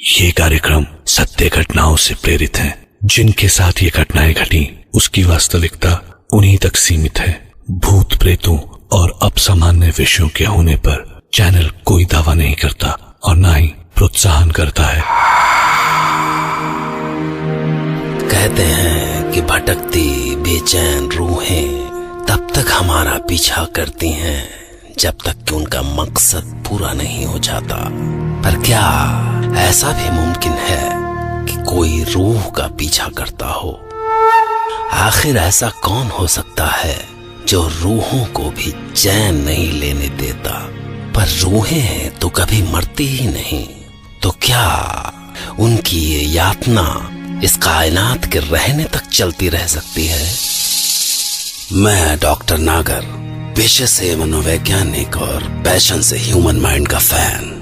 ये कार्यक्रम सत्य घटनाओं से प्रेरित है। जिनके साथ ये घटनाएं घटी उसकी वास्तविकता उन्हीं तक सीमित है। भूत प्रेतों और असामान्य विषयों के होने पर चैनल कोई दावा नहीं करता और ना ही प्रोत्साहन करता है। कहते हैं कि भटकती बेचैन रूहें तब तक हमारा पीछा करती हैं जब तक कि उनका मकसद पूरा नहीं हो जाता। पर क्या ऐसा भी मुमकिन है कि कोई रूह का पीछा करता हो? आखिर ऐसा कौन हो सकता है जो रूहों को भी चैन नहीं लेने देता? पर रूहें हैं तो कभी मरती ही नहीं, तो क्या उनकी ये यातना इस कायनात के रहने तक चलती रह सकती है? मैं डॉक्टर नागर, पेशे से मनोवैज्ञानिक और पैशन से ह्यूमन माइंड का फैन,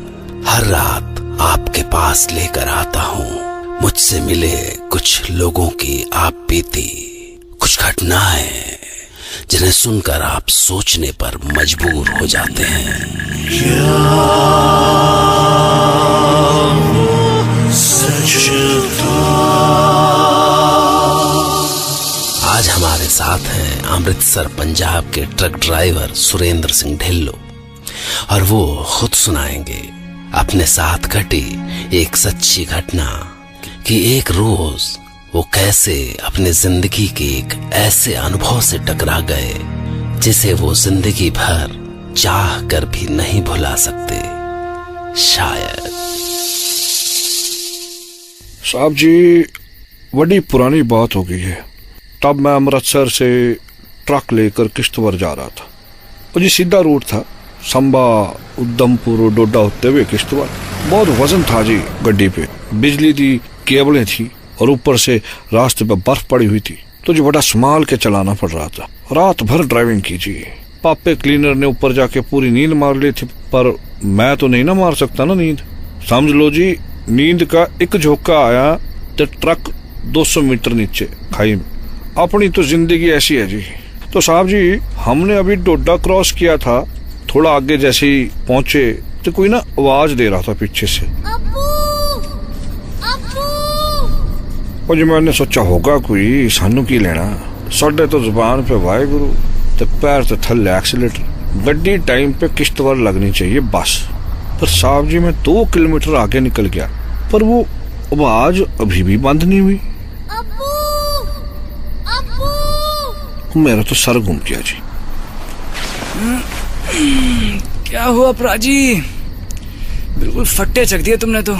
हर रात आपके पास लेकर आता हूँ मुझसे मिले कुछ लोगों की आप बीती, कुछ घटनाएं जिन्हें सुनकर आप सोचने पर मजबूर हो जाते हैं। आज हमारे साथ हैं अमृतसर पंजाब के ट्रक ड्राइवर सुरेंद्र सिंह ढिल्लो और वो खुद सुनाएंगे अपने साथ घटी एक सच्ची घटना कि एक रोज वो कैसे अपने जिंदगी के एक ऐसे अनुभव से टकरा गए जिसे वो जिंदगी भर चाह कर भी नहीं भुला सकते। शायद साहब जी, बड़ी पुरानी बात हो गई है। तब मैं अमृतसर से ट्रक लेकर किश्तवाड़ जा रहा था। वो जी सीधा रूट था, संबा उधमपुर डोडा होते हुए किश्तवाड़। बहुत वजन था जी गड्डी पे, बिजली की केबलें थी और ऊपर से रास्ते पे बर्फ पड़ी हुई थी, तो जी बड़ा संभाल के चलाना पड़ रहा था। रात भर ड्राइविंग की जी। पापे क्लीनर ने ऊपर जाके पूरी नींद मार ली थी, पर मैं तो नहीं ना मार सकता ना नींद। समझ लो जी, नींद का एक झोंका आया तो ट्रक 200 मीटर नीचे खाई में। अपनी तो जिंदगी ऐसी है जी। तो साहब जी, हमने अभी डोडा क्रॉस किया था, थोड़ा आगे जैसे ही पहुंचे तो कोई ना आवाज दे रहा था पीछे से। अब्बू, अब्बू। और जी मैंने सोचा होगा कोई, सानू की लेना। साढ़े तो जुबान पे वाहेगुरु ते पैर ते थल्ले एक्सीलेटर। गड्डी टाइम पे किश्तवाड़ लगनी चाहिए बस। पर साहब जी, मैं 2 किलोमीटर आगे निकल गया, पर वो आवाज अभी भी बंद नहीं हुई। अब्बू, अब्बू। मेरा तो सर घूम गया जी। क्या हुआ प्राजी? बिल्कुल फट्टे चक दिए तुमने तो।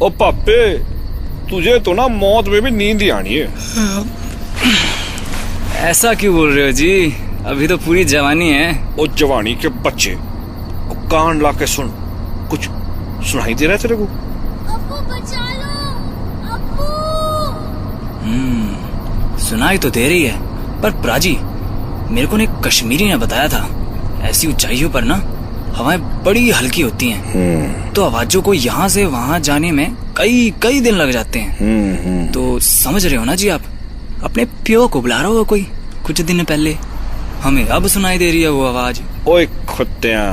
ओ पापे, तुझे तो ना मौत में भी नींद ही आनी है। ऐसा क्यों बोल रहे हो जी? अभी तो पूरी जवानी है। ओ जवानी के बच्चे, ओ कान ला के सुन, कुछ सुनाई दे रहा है तेरे को? अब्बू बचा लो, अब्बू। सुनाई तो दे रही है, पर प्राजी मेरे को एक कश्मीरी ने बताया था ऐसी ऊंचाइयों पर ना हवाएं बड़ी हल्की होती हैं, तो आवाजों को यहाँ से वहाँ जाने में कई दिन लग जाते हैं। तो समझ रहे हो ना जी आप, अपने प्यो को बुला रहा होगा कोई कुछ दिन पहले, हमें अब सुनाई दे रही है वो आवाज। ओए खुत्तियां,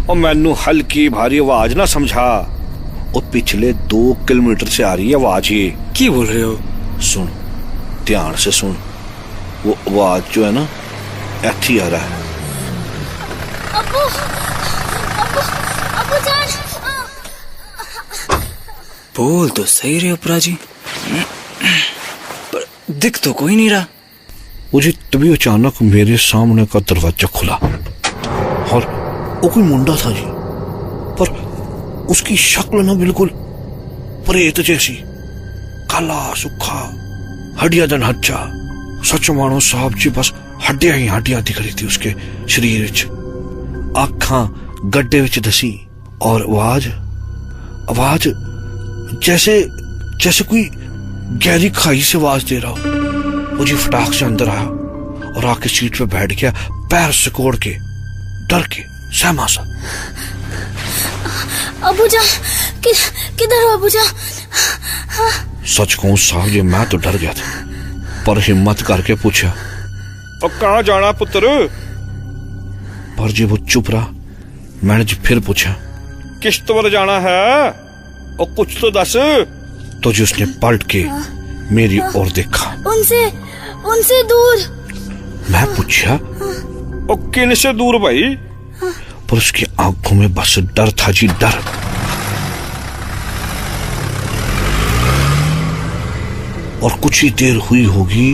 ओ मैनू हल्की भारी आवाज ना समझा, ओ पिछले 2 किलोमीटर से आ रही है आवाज। ये क्या बोल रहे हो? सुन, ध्यान से सुन, वो आवाज जो है ना ऐसी ही आ रहा है। अब्बू, अब्बू, अब्बू जान। बोल तो सही रहे हो प्राजी, पर दिख तो कोई नहीं रहा। मुझे तभी अचानक मेरे सामने का दरवाजा खुला और वो कोई मुंडा था जी, पर उसकी शक्ल ना बिल्कुल प्रेत जैसी, काला सुखा, हड्डियां दन हड्जा। सच मानो साहब जी, बस हड्डियां ही हड्डियां दिख रही थी उसके शरीर विच। आँखां गड्ढे विच दसी और आवाज जैसे कोई गहरी खाई से आवाज दे रहा हो। मुझे फटाक से अंदर आया और आके सीट पे बैठ गया, पैर सिकोड़ के, डर के, सहमा सा। अब्बू जान, किधर हो अब्बू जान? सच कहूं साहब जी, मैं तो डर गया था, पर हिम्मत करके पूछा, अब कहाँ जाना पुत्र? पर जी वो चुप रहा। मैंने जी फिर पूछा, किश्तवाड़ जाना है? और कुछ तो दस। तो जी उसने पलट के मेरी ओर देखा। उनसे दूर। मैं पूछा और किन से दूर भाई? पर उसकी आंखों में बस डर था जी, डर। और कुछ ही देर हुई होगी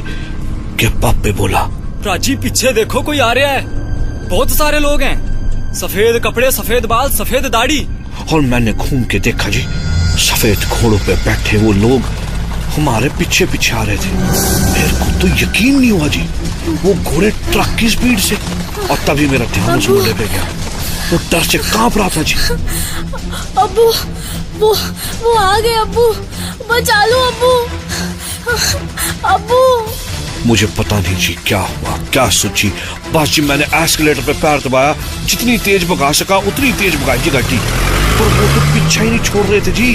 कि पापे बोला, प्राची पीछे देखो, कोई आ रहा है। बहुत सारे लोग हैं, सफेद कपड़े, सफेद बाल, सफेद दाढ़ी। और मैंने घूम के देखा जी, सफेद घोड़ों पे बैठे वो लोग हमारे पीछे पीछे आ रहे थे। मेरे को तो यकीन नहीं हुआ जी, वो घोड़े ट्रक की स्पीड से। और तभी मेरा ध्यान उस मुंडे पे गया, वो डर से कांप रहा था जी। अब्बू, वो आ गए। अब्बू बचा लो अब्बू। अब्बू। मुझे पता नहीं जी क्या हुआ, क्या सोची। बस जी मैंने एस्केलेटर पे पैर दबाया, जितनी तेज भगा सका उतनी तेज भगाई जी गाड़ी। पर वो तो पीछा ही नहीं छोड़ रहे थे जी।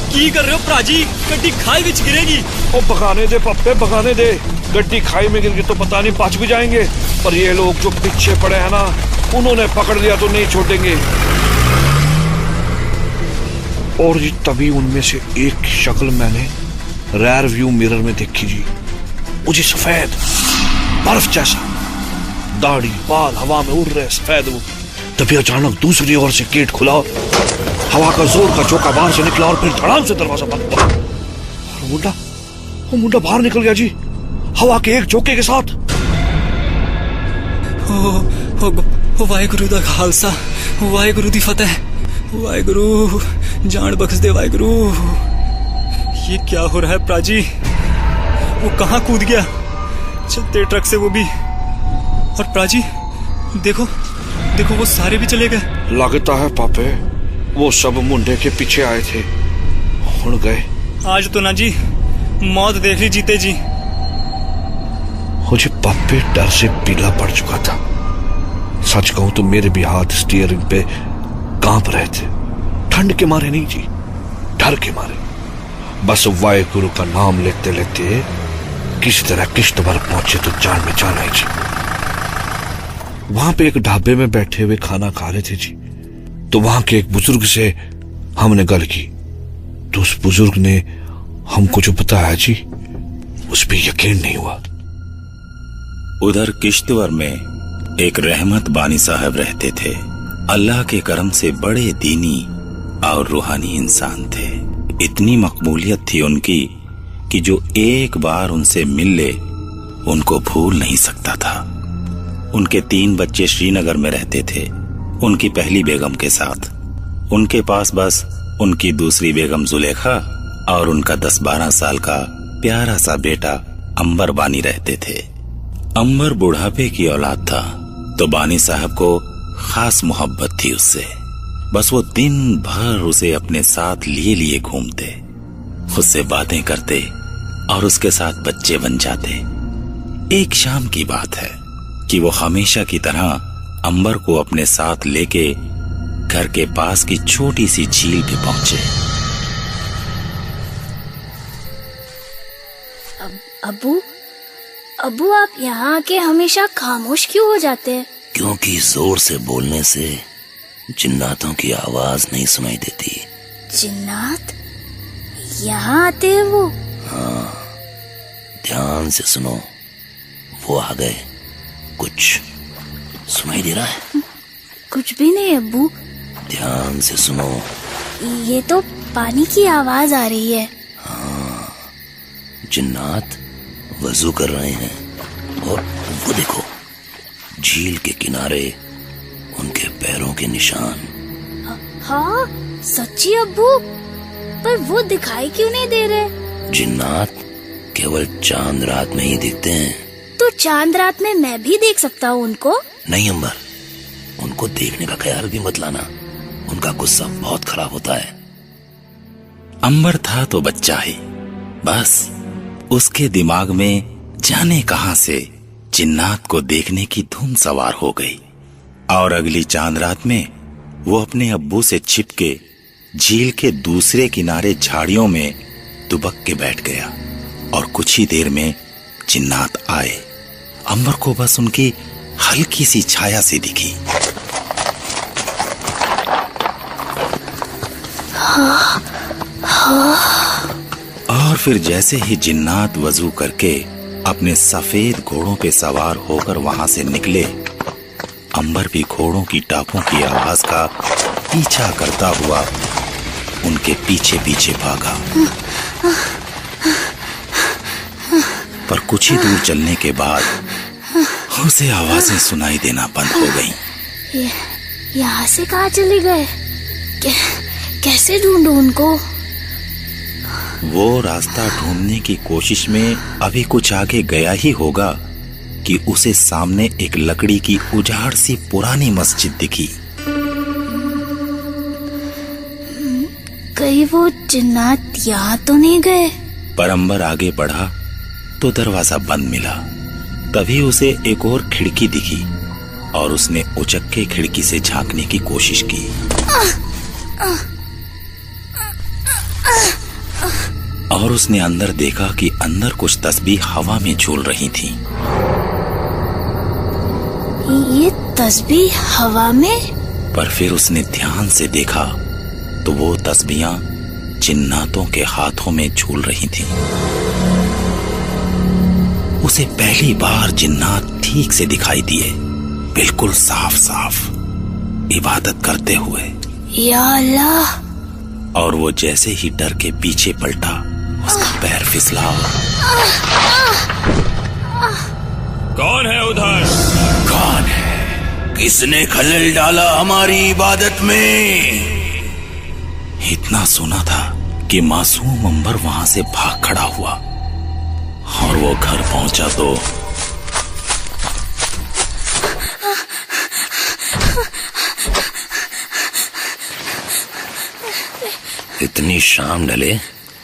की कर रहे हो प्राची? गड्डी खाई विच गिरेगी। ओ भगाने दे पप्पे, भगाने दे। गड्डी खाई में गिर गई तो पता नहीं बच भी जाएंगे, पर ये लोग जो पीछे पड़े हैं ना, उन्होंने पकड़ लिया तो नहीं छोड़ेंगे। और जी तभी उनमें से एक शक्ल मैंने रेयर व्यू मिरर में देखी जी। वो जी सफेद बर्फ जैसा, दाढ़ी बाल हवा में उड़ रहे सफेद। वो तभी अचानक दूसरी ओर से गेट खुला, हवा का जोर का झोंका बाहर से निकला और फिर धड़ाम से दरवाजा बंद हुआ। और वो मुंडा बाहर निकल गया जी, हवा के एक झोंके के साथ। ओ वाहेगुरु दा खालसा, वाहेगुरु दी फतेह। वाहेगुरु जान बख्श दे वाहेगुरु। ये क्या हो रहा है प्राची? वो कहाँ कूद गया चलते ट्रक से, वो भी। और प्राची देखो देखो, वो सारे भी चले गए। लगता है पापे वो सब मुंडे के पीछे आए थे, उड़ गए। आज तो ना जी मौत देख ली जीते जी। मुझे पापे डर से पीला पड़ चुका था। सच कहूं तो मेरे भी हाथ स्टीयरिंग पे कांप रहे थे, ठंड के मारे नहीं जी, डर के मारे। बस वाहेगुरु का नाम लेते लेते किसी तरह किश्तवाड़ पहुंचे तो जान में जान आई जी। वहां पे एक ढाबे में बैठे हुए खाना खा रहे थे जी, तो वहां के एक बुजुर्ग से हमने गल की। तो उस बुजुर्ग ने हमको जो बताया जी, उस पर यकीन नहीं हुआ। उधर किश्तवाड़ में एक रहमत बानी साहब रहते थे। अल्लाह के करम से बड़े दीनी और रूहानी इंसान थे। इतनी मकबूलियत थी उनकी कि जो एक बार उनसे मिल ले उनको भूल नहीं सकता था। उनके 3 बच्चे श्रीनगर में रहते थे, उनकी पहली बेगम के साथ। उनके पास बस उनकी दूसरी बेगम जुलेखा और उनका 10-12 साल का प्यारा सा बेटा अंबर बानी रहते थे। अंबर बुढ़ापे की औलाद था, तो बानी साहब को खास मोहब्बत थी उससे। बस वो दिन भर उसे अपने साथ लिए लिए घूमते, उससे बातें करते और उसके साथ बच्चे बन जाते। एक शाम की बात है कि वो हमेशा की तरह अंबर को अपने साथ लेके घर के पास की छोटी सी झील पे पहुंचे। अब्बू आप यहाँ आके हमेशा खामोश क्यों हो जाते हैं? क्योंकि जोर से बोलने से जिन्नातों की आवाज नहीं सुनाई देती। जिन्नात यहाँ आते हैं वो? हाँ, ध्यान से सुनो, वो आ गए। कुछ सुनाई दे रहा है? कुछ भी नहीं अब्बू। ध्यान से सुनो। ये तो पानी की आवाज आ रही है। हाँ, जिन्नात वजू कर रहे हैं। और वो देखो, झील के किनारे उनके पैरों के निशान। हाँ सच्ची अब्बू, पर वो दिखाई क्यों नहीं दे रहे? जिन्नात केवल चांद रात में ही दिखते हैं। तो चांद रात में मैं भी देख सकता हूँ उनको? नहीं अंबर, उनको देखने का ख्याल भी मत लाना, उनका गुस्सा बहुत खराब होता है। अंबर था तो बच्चा ही, बस उसके दिमाग में जाने कहां से जिन्नात को देखने की धुन सवार हो गई। और अगली चांद रात में वो अपने अब्बू से छिपके झील के दूसरे किनारे झाड़ियों में दुबक के बैठ गया। और कुछ ही देर में जिन्नात आए। अंबर को बस उनकी हल्की सी छाया सी दिखी। हाँ, और फिर जैसे ही जिन्नात वजू करके अपने सफेद घोड़ों पे सवार होकर वहां से निकले, अंबर भी घोड़ों की टापों की आवाज का पीछा करता हुआ उनके पीछे पीछे भागा। पर कुछ ही दूर चलने के बाद उसे आवाजें सुनाई देना बंद हो गईं। यहाँ से कहाँ चले गए? कैसे ढूंढूं उनको? वो रास्ता ढूंढने की कोशिश में अभी कुछ आगे गया ही होगा कि उसे सामने एक लकड़ी की उजाड़ सी पुरानी मस्जिद दिखी। कहीं वो जिन्नात यहाँ तो नहीं गए? पर अंबर आगे बढ़ा तो दरवाजा बंद मिला। तभी उसे एक और खिड़की दिखी और उसने उचक के खिड़की से झांकने की कोशिश की। और उसने अंदर देखा कि अंदर कुछ तस्बीह हवा में झूल रही थी। ये तस्बीह हवा में? पर फिर उसने ध्यान से देखा तो वो तस्बीहां जिन्नातों के हाथों में झूल रही थीं। उसे पहली बार जिन्नात ठीक से दिखाई दिए, बिल्कुल साफ साफ, इबादत करते हुए। या अल्लाह! और वो जैसे ही डर के पीछे पलटा, उसका पैर फिसला। कौन है उधर? कौन है? किसने खलल डाला हमारी इबादत में? इतना सुना था कि मासूम अंबर वहां से भाग खड़ा हुआ और वो घर पहुंचा तो इतनी शाम ढले,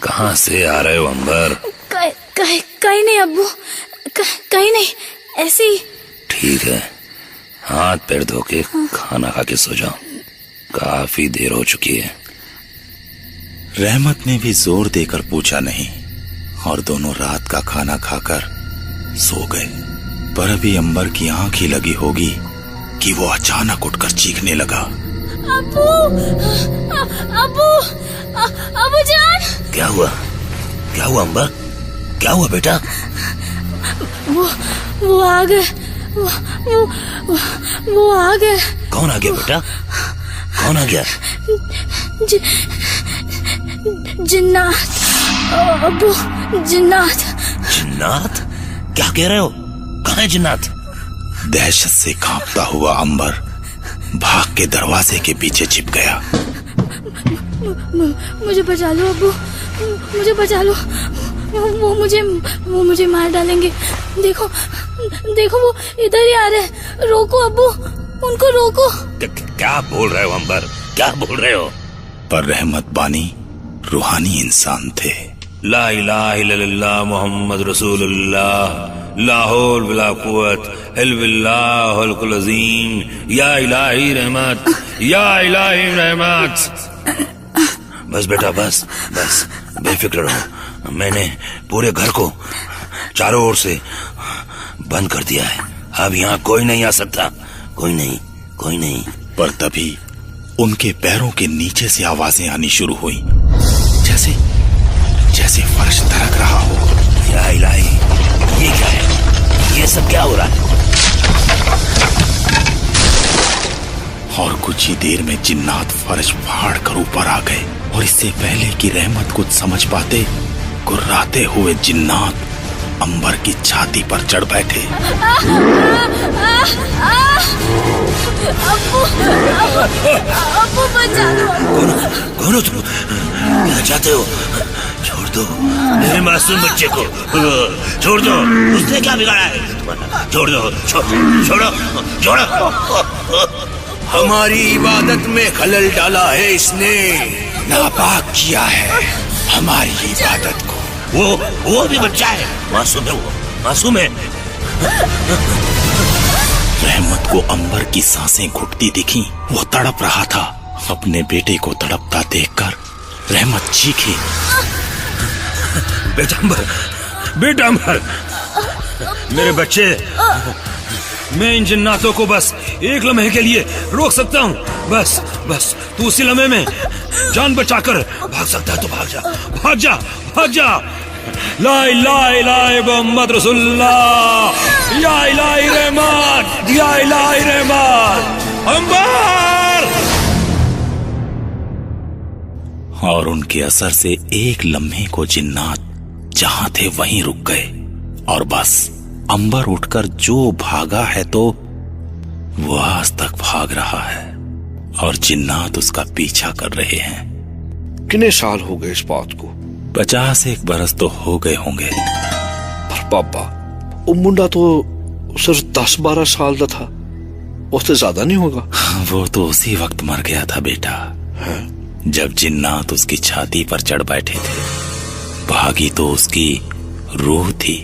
कहाँ से आ रहे हो अंबर? कहीं नहीं अब्बू, कहीं नहीं, ऐसे ही। ठीक है, हाथ पैर धो के खाना खा के सो जाओ, काफी देर हो चुकी है। रहमत ने भी जोर देकर पूछा नहीं और दोनों रात का खाना खाकर सो गए। पर अभी अंबर की आंख ही लगी होगी कि वो अचानक उठकर चीखने लगा। अब्बू, अब्बू, अब्बू जान! क्या हुआ? क्या हुआ अंबर? क्या हुआ बेटा? वो आ गए, वो आ गए। कौन आ गया बेटा? कौन आ गया? जिन्नात अब्बू, जिन्नात। जिन्नात? क्या कह रहे हो? कहाँ है जिन्नात? दहशत से कांपता हुआ अंबर भाग के दरवाजे के पीछे छिप गया। मुझे बचा लो अब्बू, मुझे बचा लो, वो मुझे मार डालेंगे। देखो वो इधर ही आ रहे हैं। रोको अब्बू, उनको रोको। क्या बोल रहे हो अंबर? क्या बोल रहे हो? पर रहमत बानी रूहानी इंसान थे। ला इलाहा इल्लल्लाह मुहम्मद रसूलुल्लाह, ला हौल वला कुव्वत इल्ला बिल्लाहिल अज़ीम, या इलाही रहमत, या इलाही रहमत। बस बेटा, बस बेफिक्र रहो। मैंने पूरे घर को चारों ओर से बंद कर दिया है। अब यहाँ कोई नहीं आ सकता, कोई नहीं। पर तभी उनके पैरों के नीचे से आवाजें आनी शुरू हुई, जैसे फर्श दरक रहा हो। या इलाही, ये क्या है? ये सब क्या हो रहा है? और कुछ ही देर में जिन्नात फर्श फाड़ कर ऊपर आ गए और इससे पहले कि रहमत कुछ समझ पाते, गुर्राते हुए जिन्नात अंबर की छाती पर चढ़ बैठे। अब्बू बचा लो। कौन हो तुम? क्या चाहते हो? छोड़ दो मेरे मासूम बच्चे को, छोड़ दो। उसने क्या बिगाड़ा है? छोड़ दो, छोड़ो। हमारी इबादत में खलल डाला है इसने, नापाक किया है हमारी इबादत को। वो भी बच्चा है, मासूम है। रहमत को अंबर की सांसें घुटती दिखी। वो तड़प रहा था। अपने बेटे को तड़पता देखकर रहमत चीखी। बेटा अंबर, मेरे बच्चे, मैं इन जिन्नातों को बस एक लम्हे के लिए रोक सकता हूँ। बस बस तू उसी लम्हे में जान बचाकर भाग सकता है तो भाग जा, भाग जा, भाग जा। ला इलाहा इल्लल्लाह मुहम्मद रसूलुल्लाह, या इलाही रहमत, या इलाही रहमत, अंबर। और उनके असर से एक लम्हे को जिन्नात जहां थे वहीं रुक गए और बस अंबर उठकर जो भागा है तो वो आज तक भाग रहा है और जिन्नात उसका पीछा कर रहे हैं। कितने साल हो गए इस बात को? 50 बरस तो हो गए होंगे। पर बाबा वो मुंडा तो सिर्फ 10-12 साल का था, उससे ज्यादा नहीं होगा। वो तो उसी वक्त मर गया था बेटा, जब जिन्नात उसकी छाती पर चढ़ बैठे थे। भागी तो उसकी रूह थी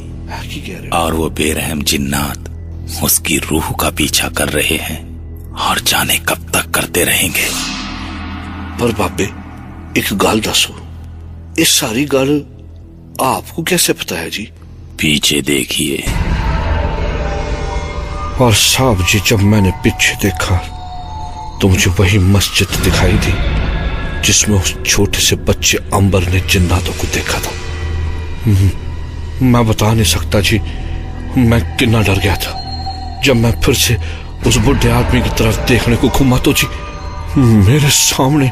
और वो बेरहम जिन्नात उसकी रूह का पीछा कर रहे हैं और जाने कब तक करते रहेंगे। पर बाबे एक गाल दसो, इस सारी गल आपको कैसे पता है जी? पीछे देखिए। और साहब जी जब मैंने पीछे देखा तो मुझे वही मस्जिद दिखाई दी जिसमें उस छोटे से बच्चे अंबर ने जिन्नातों को देखा था। मैं बता नहीं सकता जी मैं कितना डर गया था जब मैं फिर से उस बुढ़े आदमी की तरफ देखने को घुमा तो जी मेरे सामने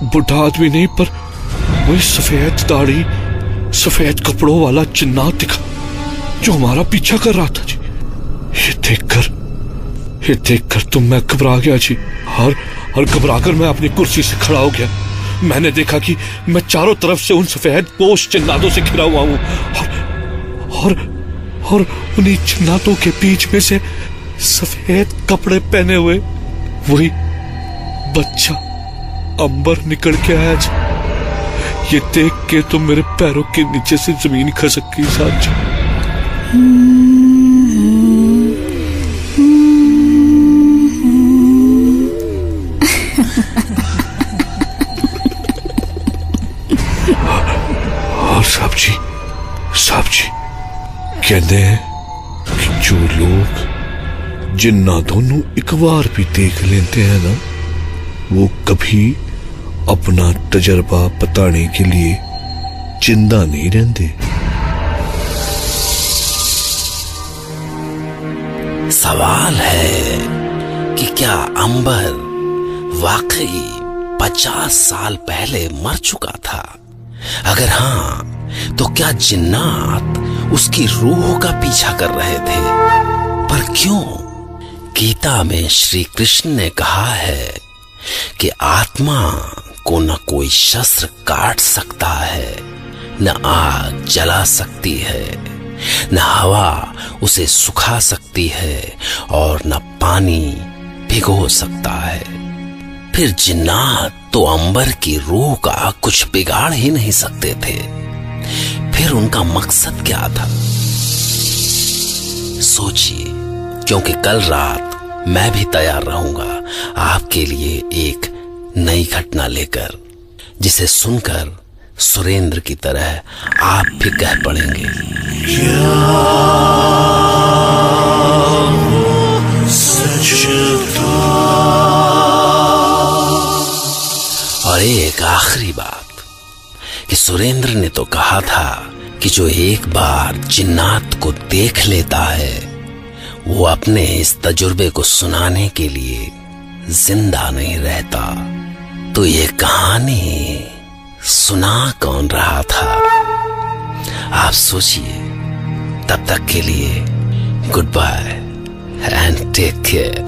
बुढ़ा आदमी नहीं पर वही सफेद दाढ़ी सफेद कपड़ों वाला जिन्नात दिखा जो हमारा पीछा कर रहा था जी। ये देखकर तो मैं घबरा गया जी और घबराकर मैं अपनी कुर्सी से खड़ा हो गया। मैंने देखा कि मैं चारों तरफ से उन सफेद पोश जिन्नातों से घिरा हुआ हूं और उन्हीं जिन्नातों के बीच में से सफेद कपड़े पहने हुए वही बच्चा अंबर निकल के आया जी। ये देख के तो मेरे पैरों के नीचे से जमीन खसक गई साहब जी। और साहब जी कहते हैं कि जो लोग जिन्नातों नू एक बार भी देख लेते हैं ना वो कभी अपना तजर्बा बताने के लिए जिंदा नहीं रहते। सवाल है कि क्या अंबर वाकई 50 साल पहले मर चुका था? अगर हाँ तो क्या जिन्नात उसकी रूह का पीछा कर रहे थे? पर क्यों? गीता में श्री कृष्ण ने कहा है कि आत्मा को न कोई शस्त्र काट सकता है, न आग जला सकती है, न हवा उसे सुखा सकती है और न पानी भिगो सकता है। फिर जिन्नात तो अंबर की रूह का कुछ बिगाड़ ही नहीं सकते थे। फिर उनका मकसद क्या था? सोचिए, क्योंकि कल रात मैं भी तैयार रहूंगा आपके लिए एक नई घटना लेकर, जिसे सुनकर सुरेंद्र की तरह आप भी कह पड़ेंगे, और एक आखिरी बात कि सुरेंद्र ने तो कहा था कि जो एक बार जिन्नात को देख लेता है वो अपने इस तजुर्बे को सुनाने के लिए जिंदा नहीं रहता। तो ये कहानी सुना कौन रहा था? आप सोचिए। तब तक के लिए goodbye and take care.